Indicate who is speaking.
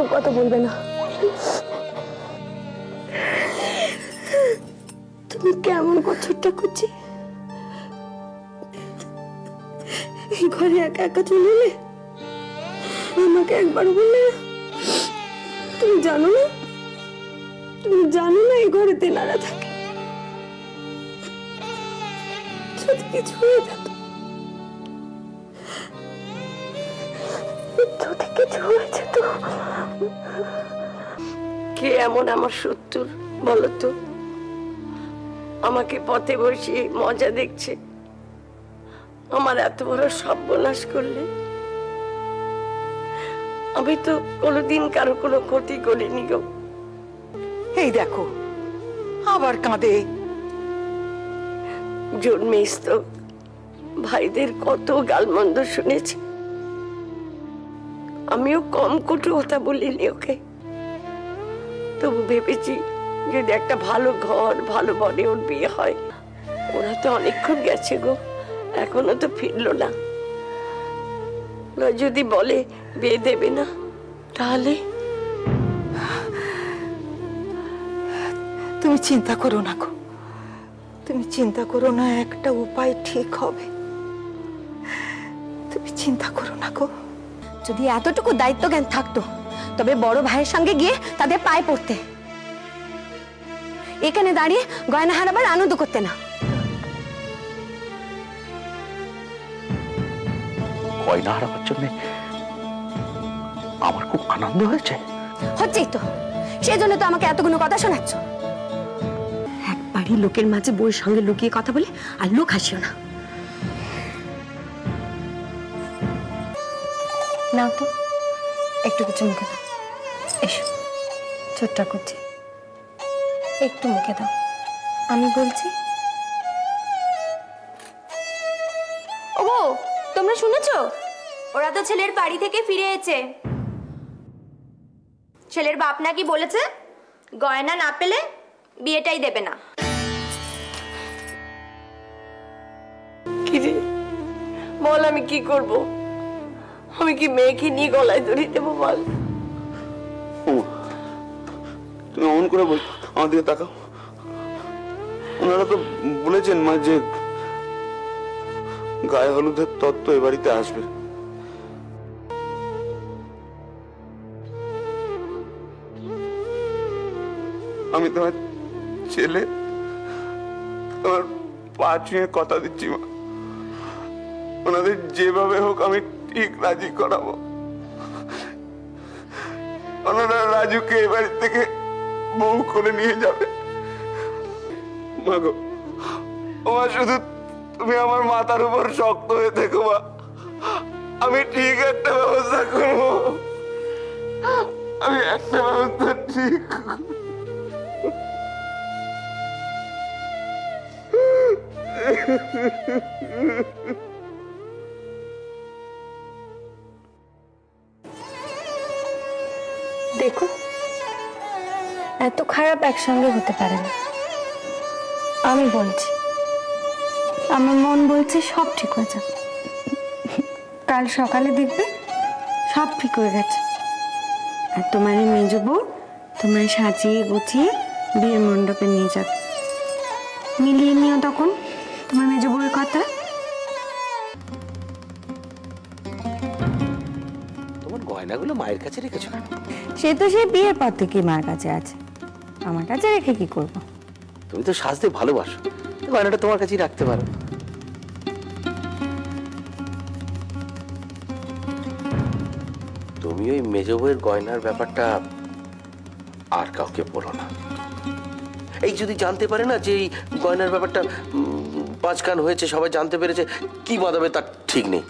Speaker 1: এসব কথা বলবে না। তুমি কেমন করছো ঠাকুরজি? এই ঘরে একা একা চলে এলে, আমাকে একবার বললে না? তুমি জানো না, তুমি জানো না এই ঘরে তেনারা থাকে। যদি কিছু হয়ে যেত, যদি কিছু হয়ে যেত। কে এমন আমার শত্রু বলো তো? আমাকে পথে বসিয়ে মজা দেখছে, আমার এত বড় সর্বনাশ করলে। আমি তো কোনোদিন কারো কোনো ক্ষতি করিনি গো।
Speaker 2: এই দেখো আবার কাঁদে।
Speaker 1: জন্মেস তো ভাইদের কত গালমন্দ শুনেছি, আমিও কম কটু কথা বলিনি ওকে। তবু ভেবেছি যদি একটা ভালো ঘর ভালো বনে ওর বিয়ে হয়। ওরা তো অনেকক্ষণ গেছে গো, এখনো তো ফিরলো না। ওরা যদি বলে বিয়ে দেবে না, তাহলে?
Speaker 2: তুমি চিন্তা করো না গো, তুমি চিন্তা করো না, একটা উপায় ঠিক হবে। তুমি চিন্তা করো না গো।
Speaker 3: যদি এতটুকু দায়িত্ব জ্ঞান থাকতো, তবে বড় ভাইয়ের সঙ্গে গিয়ে তাদের পায়ে পড়তে, এখানে দাঁড়িয়ে গয়না হারাবার আনন্দ করতে না।
Speaker 4: গয়না হারাবার জন্য আমার খুব আনন্দ হয়েছে।
Speaker 3: হচ্ছেই তো, সেই জন্য তো আমাকে এতগুলো কথা শোনাচ্ছ। একবারই লোকের মাঝে বউয়ের সঙ্গে লুকিয়ে কথা বলে আর লোক হাসিও না। নাও তো একটু কিছু মুখে দাও। এসো ছোট্ট করছি, একটু মুখে দাও, আমি বলছি।
Speaker 5: ওগো, তোমরা শুনেছো? ওরা তো ছেলের বাড়ি থেকে ফিরে এসেছে। ছেলের বাপ নাকি বলেছে গয়না না পেলে বিয়েটাই দেবে না।
Speaker 1: কি রে বল, আমি কি করব? আমি কি মেয়েকে নিয়ে গলায় দড়ি দেবো বল?
Speaker 6: তুমি অমন করে বল, আমার দিকে তাকাও। ওনারা তো বলেছেন মা যে গায়ে হলুদের তত্ত্ব এ বাড়িতে আসবে। আমি তোমার ছেলে, তোমার পা ছুঁয়ে কথা দিচ্ছি মা, ওনাদের যেভাবে হোক আমি ঠিক রাজি করাবো। ওনারা রাজুকে এ বাড়ি থেকে বউ করে নিয়ে যাবে। মা গো, মা শুধু তুমি আমার মাথার উপর শক্ত হয়ে থেকো মা, আমি ঠিক একটা ব্যবস্থা করবো। আমি একটা ব্যবস্থা ঠিক
Speaker 3: দেখো, এত খারাপ একসঙ্গে হতে পারে না। আমি বলছি, আমার মন বলছে সব ঠিক হয়ে যাবে। কাল সকালে দেখবে সব ঠিক হয়ে গেছে। আর তোমার মেজ বউ তোমার সাজিয়ে গুছিয়ে বিয়ের মণ্ডপে নিয়ে যাবে। মিলিয়ে নিও তখন তোমার মেজ বউয়ের কথা।
Speaker 4: তোমার গয়নাগুলো মায়ের কাছে রেখেছো কেন?
Speaker 3: সে তো সেই বিয়ের পর থেকে মার কাছে আছে, আমার কাছে রেখে কি করব?
Speaker 4: তুমি তো সাজতে ভালোবাসো, গয়নাটা তোমার কাছেই রাখতে পারো। তুমি ওই মেজ বউয়ের গয়নার ব্যাপারটা আর কাউকে বলো না। এই যদি জানতে পারে না যে এই গয়নার ব্যাপারটা পাঁচ কান হয়েছে, সবাই জানতে পেরেছে, কি বাঁধাবে তার ঠিক নেই।